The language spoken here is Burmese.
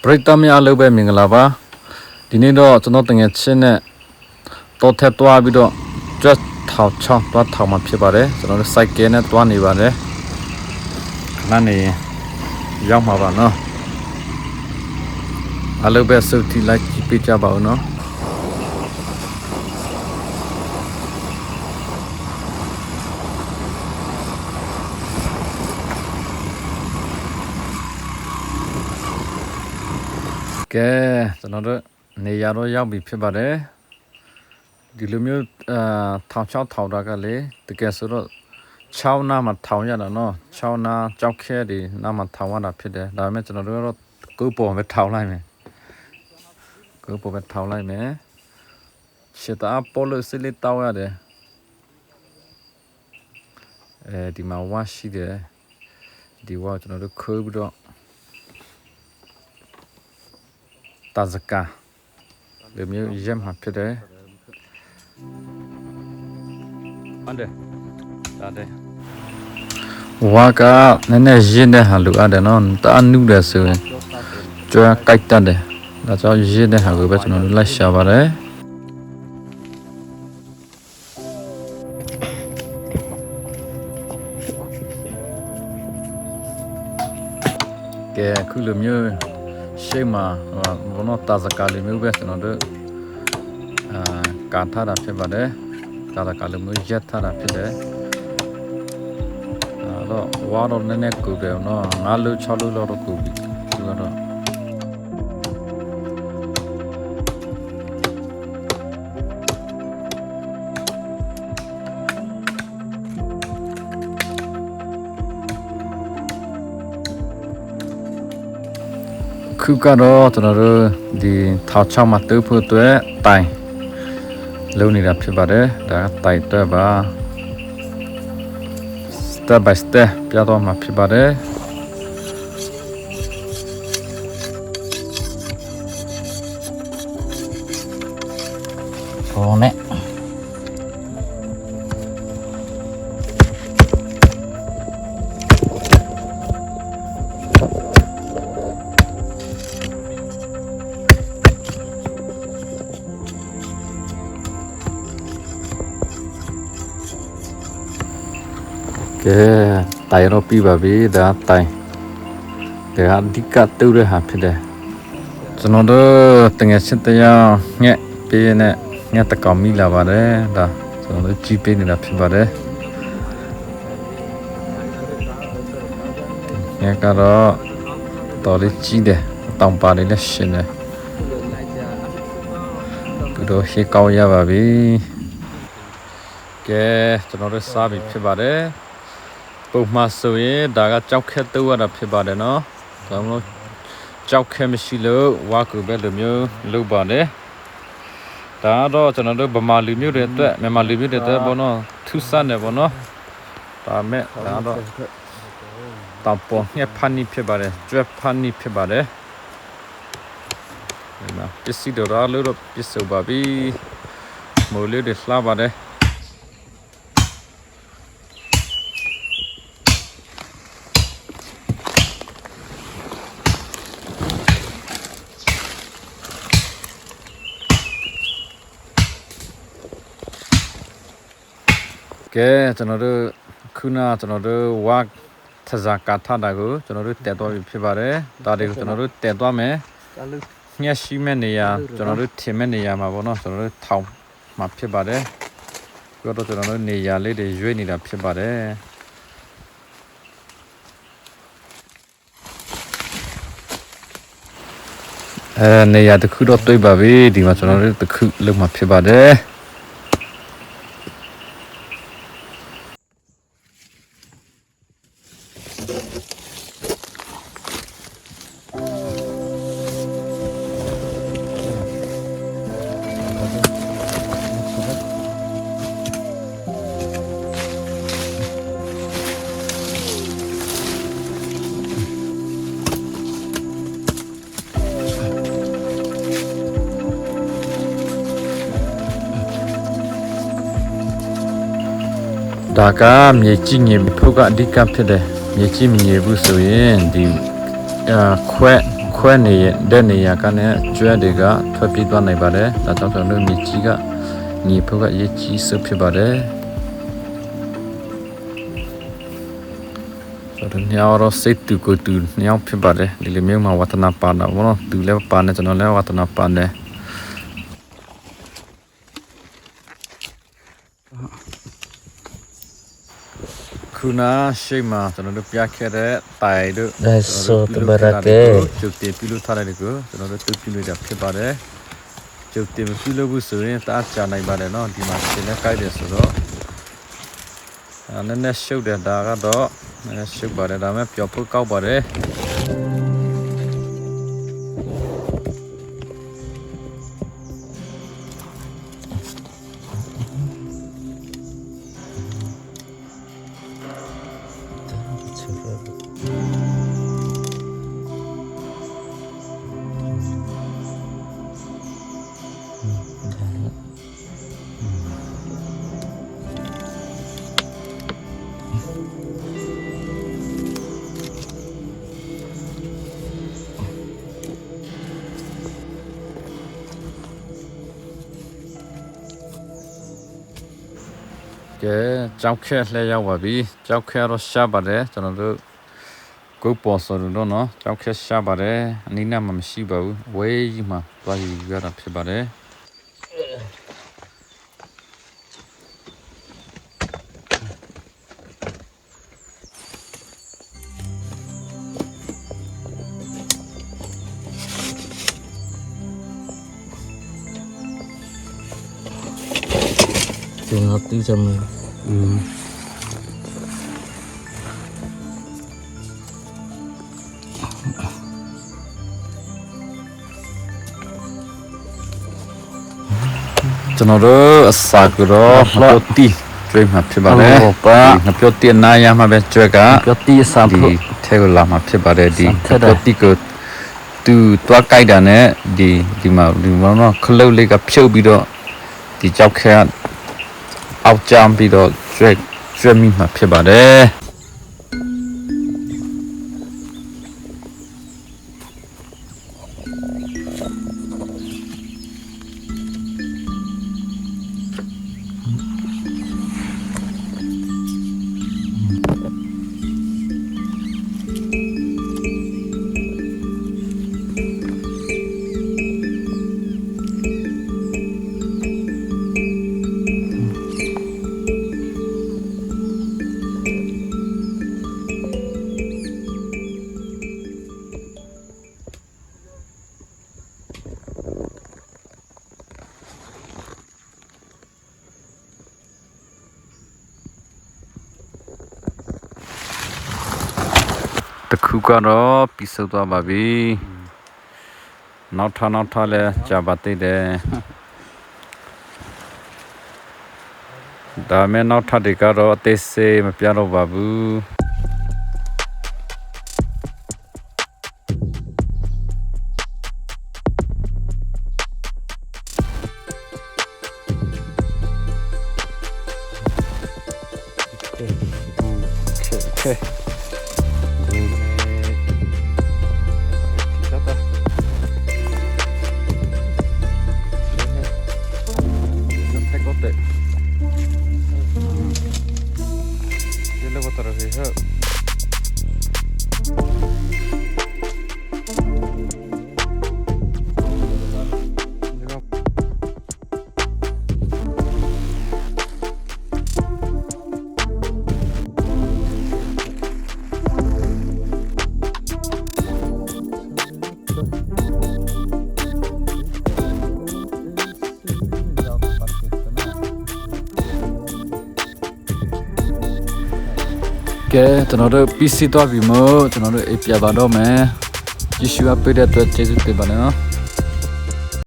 ရိတမရလုပ်ပဲမင်္ဂလာပါဒီနေ့တော့ကျွန်တော်တငယ်ချင်းနဲ့တော့ထက်သွားပြီးတော့ just ထောက်ချောင်းသွားထောက်မှာဖြစ်ပါတယ်ကျွန်တော်တို့ cycle နဲ့သွားနေပါတယ်ခဏနေရောက်မှာပါနော်အလုပ်ပဲစုတီလိုက်ကြည့်ပြကြပါဦးနော်ကဲကျွန်တော်တို့နေရာတော့ရောက်ပြီဖြစ်ပါတယ်ဒီလိုမျိုးထောင်ချောက်ထောင်တာကလေတကယ်ဆိုတော့6နားမှာထောင်ရတာနော်6နားကြောက်ခဲဒီနားမှာထောင်ရတာဖြစ်တယ်ဒါပေမဲ့ကျွန်တော်တို့ကတော့ကိုယ်ပေါ်ပဲထောင်လိုက်မယ်ကိုယ်ပေါ်ပဲထောင်လိုက်မယ်ရှစ်တာပေါ်လို့စစ်လေးတောက်ရတယ်ဒီမှာဝါရှိတယ်ဒီဝါကျွန်တော်တို့ခိုးပြီးတော့တဇကာဒီမျိုးရမ်းမှာဖြစ်တယ်ဟုတ်တယ်ဒါတယ်ဝါကနည်းနည်းရင်းတဲ့ဟာလိုအပ်တယ်နော်တအနုတယ်ဆိုရင်ကျွမ်းကြိုက်တတ်တယ်ဒါကြောင့်ရင်းတဲ့ဟာကိုပဲကျွန်တော်တို့လိုက်ရှာပါတယ်ကဲအခုလိုမျိုးရှေ့မှာဘုံတော့တာစကားလေးမျိုးပဲကျွန်တော်တို့ကာထားတာဖြစ်ပါတယ်တာစကားလေးမျိုးရက်ထားတာဖြစ်တယ်တော့ဝါတော့နည်းနည်းကူတယ်နော်5လူ6လူလောက်တော့ကူပြီဒီကတော့ခုကတော့ကျွန်တော်တို့ဒီထောက်ချောင်းမှာတိုးဖို့အတွက်တိုင်လုံးနေတာဖြစ်ပါတယ်ဒါတိုင်တော့ပါ step by step ပြတော့မှာဖြစ်ပါတယ်ဟောနဲ့ကဲတိုင်တော့ပြီးပါပြီဒါတိုင်ဒါအဓိကတူရဟာဖြစ်တယ်ကျွန်တော်တို့တငယ်ချင်းတရားငှက်ပေးနဲ့ငှက်တကောင်မိလာပါတယ်ဒါကျွန်တော်တို့ကြည့်ပေးနေတာဖြစ်ပါတယ်ငှက်ကတော့တော်လေးကြီးတယ်တောင်ပါလေးနဲ့ရှင်တယ်သူတို့ရှေ့ကောက်ရပါပြီကဲကျွန်တော်တို့စားပြီဖြစ်ပါတယ်ပုံမှန်ဆိုရင်ဒါကကြောက်ခက်တော့ရတာဖြစ်ပါတယ်နော်ဒါမှမဟုတ်ကြောက်ခက်မရှိလို့ဝါကူပဲလိုမျိုးလုပ်ပါတယ်ဒါတော့ကျွန်တော်တို့ဗမာလူမျိုးတွေအတွက်မြန်မာလူမျိုးတွေအတွက်ဘောနော်ထူးဆန်းတယ်ဘောနော်ဒါမဲ့ဒါတော့တောင်ပေါ်ညဖန်နီဖြစ်ပါတယ်ကျွတ်ဖန်နီဖြစ်ပါတယ်ဒီမှာပစ္စည်းတော်ရာလို့ပစ္စည်းပါပြီမိုးလေးတွေလှပါတယ်ကဲကျွန်တော်တို့ခုနကျွန်တော်တို့ဝါထဇာကာထတာကိုကျွန်တော်တို့တက်သွားပြီဖြစ်ပါတယ်ဒါတွေကိုကျွန်တော်တို့တက်သွားမယ်ညှက်ရှိမဲ့နေရာကျွန်တော်တို့ထင်မဲ့နေရာမှာပေါ့နော်ကျွန်တော်တို့ထောင်မှာဖြစ်ပါတယ်ပြီးတော့ကျွန်တော်တို့နေရာလေးတွေရွေးနေတာဖြစ်ပါတယ်နေရာတစ်ခုတော့တွေ့ပါပြီဒီမှာကျွန်တော်တို့တစ်ခုလုံးမှာဖြစ်ပါတယ်ဒါကမြေကြီးငယ်ဖို့ကအဓိကဖြစ်တယ်မြေကြီးမငယ်ဘူးဆိုရင်ဒီခွ ခွဲနေတဲ့နေရာကနေကျွဲတွေကထွက်ပြေးသွားနိုင်ပါတယ်ဒါကြောင့်ကျွန်တော်တို့မြေကြီးကညီဖို့ကအရေးကြီးဆုံးဖြစ်ပါတယ်ဆိုတော့ညောင်စိတ်တူကိုတူညောင်ဖြစ်ပါတယ်ဒီလိုမျိုးမှာဝတ္တနာပါတာဘောနော်သူလည်းပါနေကျွန်တော်လည်းဝတ္တနာပါနေခုနရှိမှကျွန်တော်တို့ပြခဲ့တဲ့တိုင်တို့ဆိုတဘရကေ ကျုပ်တင်ပြုလို့ထားတယ်ကိုကျွန်တော်တို့တူပြုလို့ရဖြစ်ပါတယ်ကျုပ်တင်ပြုလို့ဘူးဆိုရင်တအားချနိုင်ပါတယ်နော်ဒီမှာရှင်နဲ့ကြိုက်တယ်ဆိုတော့နည်းနည်းရှုပ်တယ်ဒါကတော့နည်းနည်းရှုပ်ပါတယ်ဒါပေမဲ့ပျော်ဖို့ကောက်ပါတယ်ကဲကြောက်ခဲလှည့်ရောက်ပါပြီကြောက်ခဲတော့ရှားပါတယ်ကျွန်တော်တို့ကိုပေါ်စော်လို့နော်ကြောက်ခဲရှားပါတယ်အနည်းနဲ့မှမရှိပါဘူးဝေးကြီးမှာသွားယူရတာဖြစ်ပါတယ်ကျွန်တော်တူးချင်တယ်ကျွန်တော်တို့အစာကတော့လော်တီကျွေးမှာဖြစ်ပါတယ်ငါပြောတင်နာရမှာပဲကျွဲကပြောတီးစားဖို့ ထဲကိုလာမှာဖြစ်ပါတယ်ဒီပြောတီကိုသူတွားကြိုက်တာနဲ့ဒီမှာနော်ခလုတ်လေးကဖြုတ်ပြီးတော့ဒီကြောက်ခဲအောက်ကြမ်းပြီးတော့ကျွဲမိမှာဖြစ်ပါတယ်တခုကတော့ပြီးဆုံးသွားပါပြီနောက်ထပ်လဲကြာပါသေးတယ်ဒါမဲ့နောက်ထပ်တွေကတော့အသေးစိတ်မပြတော့ပါဘူးโอเคကဲကျွန်တော်တို့ PC သွားပြီမို့ကျွန်တော်တို့အိပ်ပြပါတော့မယ်ယေရှုအပေးတဲ့အတွက်ကျေးဇူးတင်ပါတယ်နော်